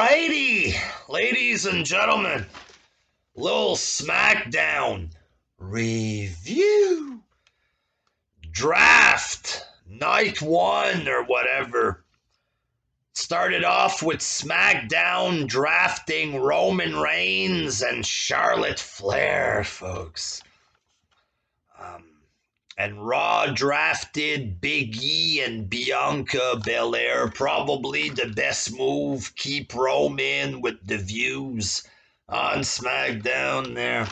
Alrighty, ladies and gentlemen, little Smackdown review draft night one or whatever. Started off with Smackdown drafting Roman Reigns and Charlotte Flair, folks. And Raw drafted Big E and Bianca Belair. Probably the best move. Keep Roman with the views on SmackDown there.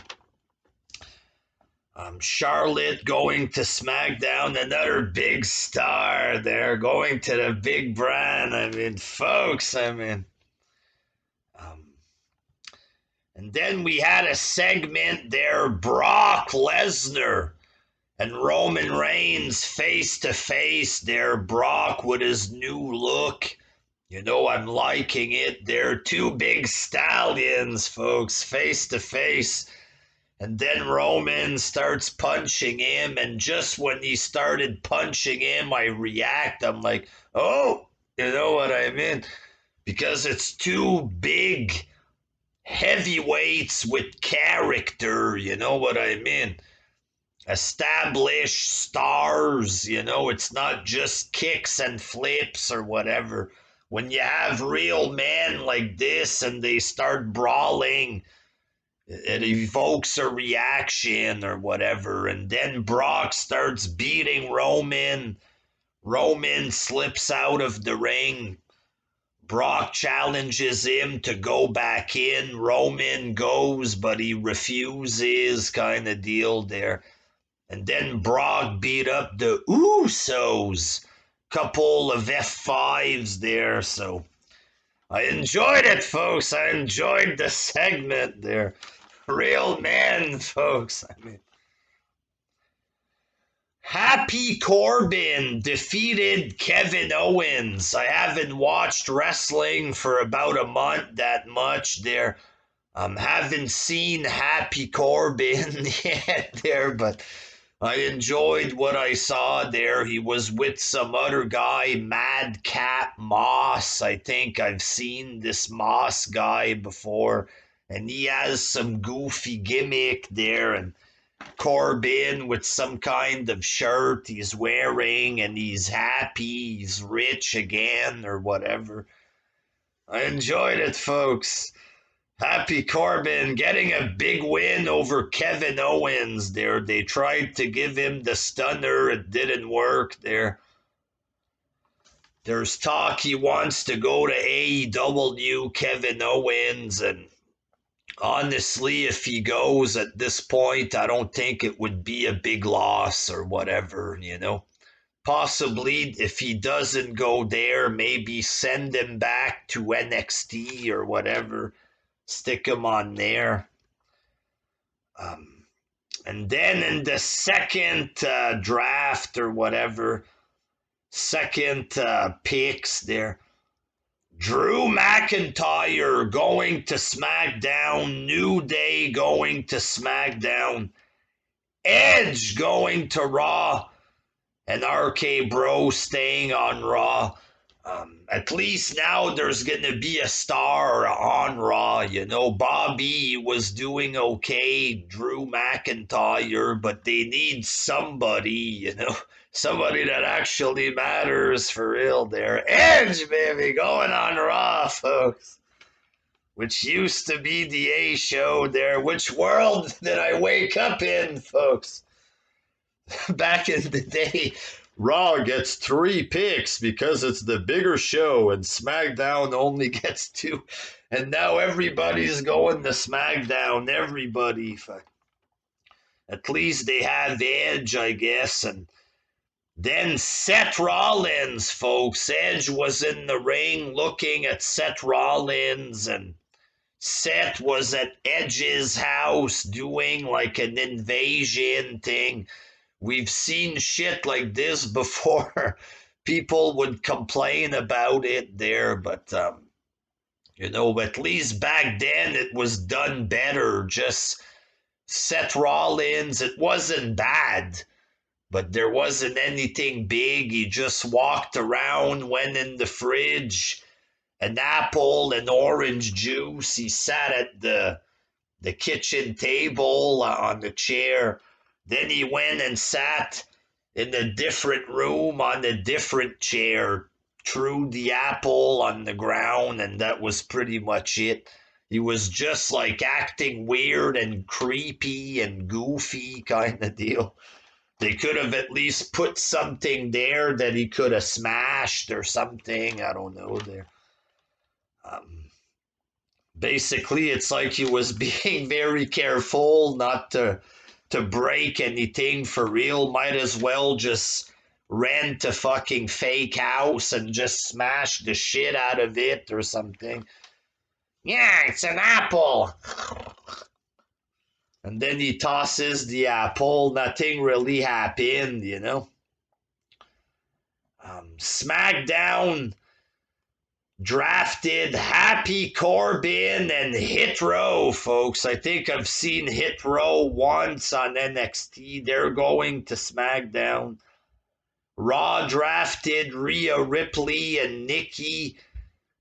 Charlotte going to SmackDown, another big star there, going to the big brand. Folks, and then we had a segment there, Brock Lesnar and Roman Reigns face to face there. Brock with his new look. I'm liking it. They're two big stallions, folks, face to face. And then Roman starts punching him. And just when he started punching him, I react. I'm like, oh, you know what I mean? Because it's two big heavyweights with character. You know what I mean? Established stars, it's not just kicks and flips or whatever. When you have real men like this and they start brawling, it evokes a reaction or whatever. And then Brock starts beating Roman. Roman slips out of the ring. Brock challenges him to go back in. Roman goes, but he refuses, kind of deal there. And then Brock beat up the Usos. Couple of F5s there. So I enjoyed it, folks. I enjoyed the segment there. Real men, folks. Happy Corbin defeated Kevin Owens. I haven't watched wrestling for about a month that much there. Haven't seen Happy Corbin yet there, but I enjoyed what I saw there. He was with some other guy, Madcap Moss. I think I've seen this Moss guy before, and he has some goofy gimmick there. And Corbin with some kind of shirt he's wearing, and he's happy, he's rich again, or whatever. I enjoyed it, folks. Happy Corbin getting a big win over Kevin Owens there. They tried to give him the stunner. It didn't work there. There's talk he wants to go to AEW, Kevin Owens. And honestly, if he goes at this point, I don't think it would be a big loss or whatever, Possibly if he doesn't go there, maybe send him back to NXT or whatever. Stick him on there. And then in the second draft or whatever, second picks there, Drew McIntyre going to SmackDown, New Day going to SmackDown, Edge going to Raw, and RK Bro staying on Raw. At least now there's going to be a star on Raw. Bobby was doing okay, Drew McIntyre, but they need somebody, somebody that actually matters for real there. Edge, baby, going on Raw, folks. Which used to be the A show there. Which world did I wake up in, folks? Back in the day, Raw gets 3 picks because it's the bigger show, and SmackDown only gets 2. And now everybody's going to SmackDown. Everybody. At least they have Edge, I guess. And then Seth Rollins, folks. Edge was in the ring looking at Seth Rollins, and Seth was at Edge's house doing like an invasion thing. We've seen shit like this before. People would complain about it there, but, at least back then it was done better. Just Seth Rollins, it wasn't bad, but there wasn't anything big. He just walked around, went in the fridge, an apple and orange juice. He sat at the kitchen table on the chair. Then he went and sat in a different room on a different chair, threw the apple on the ground, and that was pretty much it. He was just like acting weird and creepy and goofy kind of deal. They could have at least put something there that he could have smashed or something. I don't know there. Basically, it's like he was being very careful not to break anything for real. Might as well just rent a fucking fake house and just smash the shit out of it or something. Yeah, it's an apple. And then he tosses the apple. Nothing really happened, you know. Smackdown drafted Happy Corbin and Hit Row, folks. I think I've seen Hit Row once on NXT. They're going to SmackDown. Raw drafted Rhea Ripley and Nikki,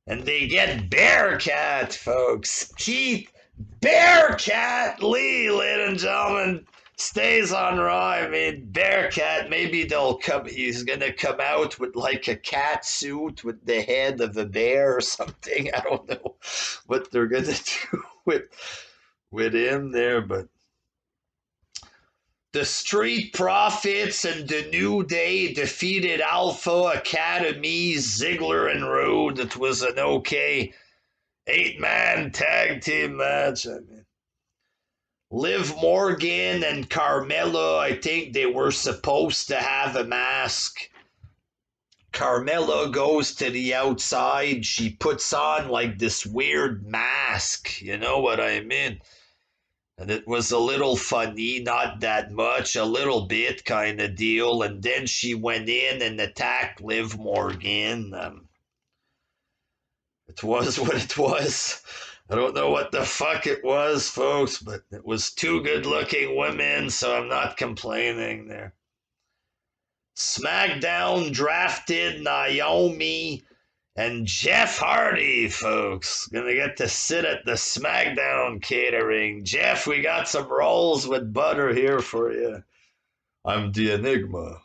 and they get Bearcat, folks. Keith Bearcat Lee, ladies and gentlemen, stays on Raw. I mean, Bearcat, maybe he's gonna come out with like a cat suit with the head of a bear or something. I don't know what they're gonna do with him there, but the Street Profits and the New Day defeated Alpha Academy, Ziggler and Roode. It was an okay 8-man tag team match. I mean, Liv Morgan and Carmella, I think they were supposed to have a mask. Carmella goes to the outside. She puts on like this weird mask. You know what I mean? And it was a little funny, not that much, a little bit kind of deal. And then she went in and attacked Liv Morgan. It was what it was. I don't know what the fuck it was, folks, but it was two good-looking women, so I'm not complaining there. SmackDown drafted Naomi and Jeff Hardy, folks. Gonna get to sit at the SmackDown catering. Jeff, we got some rolls with butter here for you. I'm the Enigma.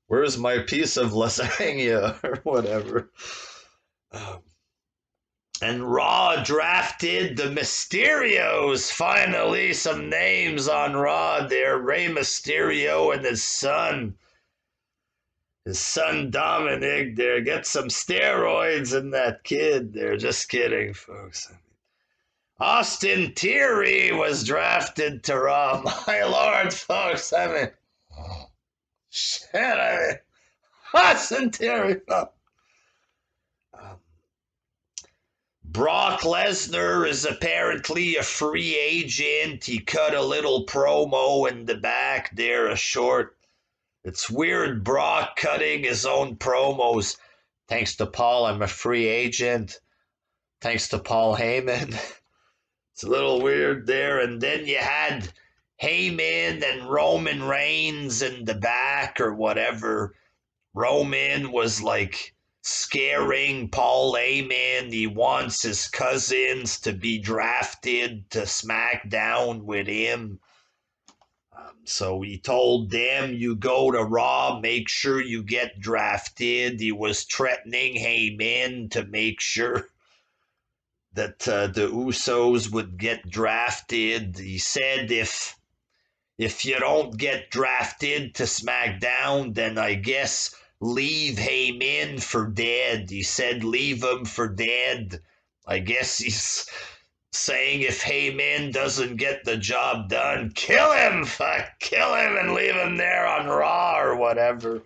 Where's my piece of lasagna or whatever? And Raw drafted the Mysterios. Finally, some names on Raw there. Rey Mysterio and his son. His son Dominic there. Get some steroids in that kid there. Just kidding, folks. Austin Theory was drafted to Raw. My lord, folks. I mean, shit, Austin Theory. Brock Lesnar is apparently a free agent. He cut a little promo in the back there, a short. It's weird, Brock cutting his own promos. Thanks to Paul, I'm a free agent. Thanks to Paul Heyman. It's a little weird there. And then you had Heyman and Roman Reigns in the back or whatever. Roman was like scaring Paul Heyman. He wants his cousins to be drafted to SmackDown with him. So he told them, you go to Raw, make sure you get drafted. He was threatening Heyman to make sure that the Usos would get drafted. He said, if you don't get drafted to SmackDown, then I guess leave Heyman for dead. He said, leave him for dead. I guess he's saying if Heyman doesn't get the job done, kill him, fuck, kill him and leave him there on Raw or whatever.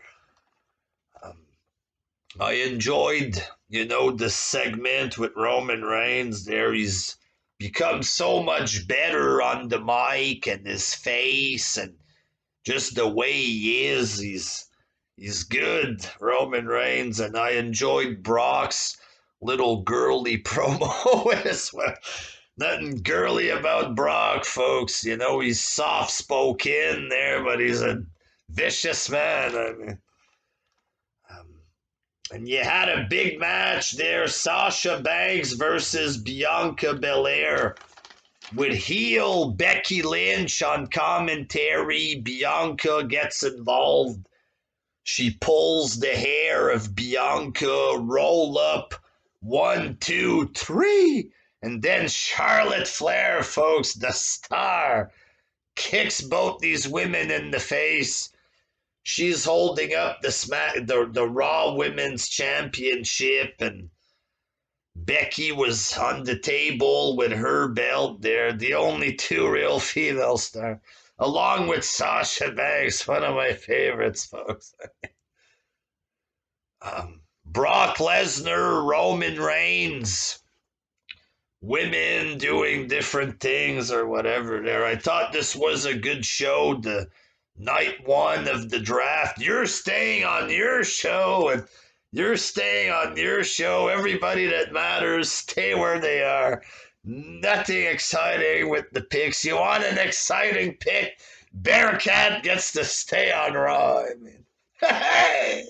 I enjoyed, the segment with Roman Reigns there. He's become so much better on the mic and his face and just the way he is. He's good, Roman Reigns, and I enjoyed Brock's little girly promo as well. Nothing girly about Brock, folks. He's soft-spoken there, but he's a vicious man. I mean, And you had a big match there, Sasha Banks versus Bianca Belair, with heel Becky Lynch on commentary. Bianca gets involved. She pulls the hair of Bianca, roll up, 1, 2, 3, and then Charlotte Flair, folks, the star, kicks both these women in the face. She's holding up the Raw Women's Championship, and Becky was on the table with her belt there. The only two real female stars, along with Sasha Banks, one of my favorites, folks. Brock Lesnar, Roman Reigns, women doing different things or whatever there. I thought this was a good show. The night one of the draft. You're staying on your show, and you're staying on your show. Everybody that matters, stay where they are. Nothing exciting with the picks. You want an exciting pick? Bearcat gets to stay on Raw. I mean, hey!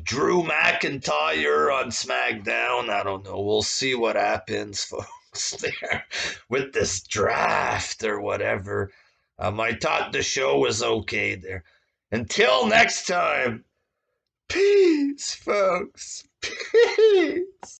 Drew McIntyre on Smackdown. I don't know. We'll see what happens, folks, there with this draft or whatever. I thought the show was okay there. Until next time, peace, folks. Peace.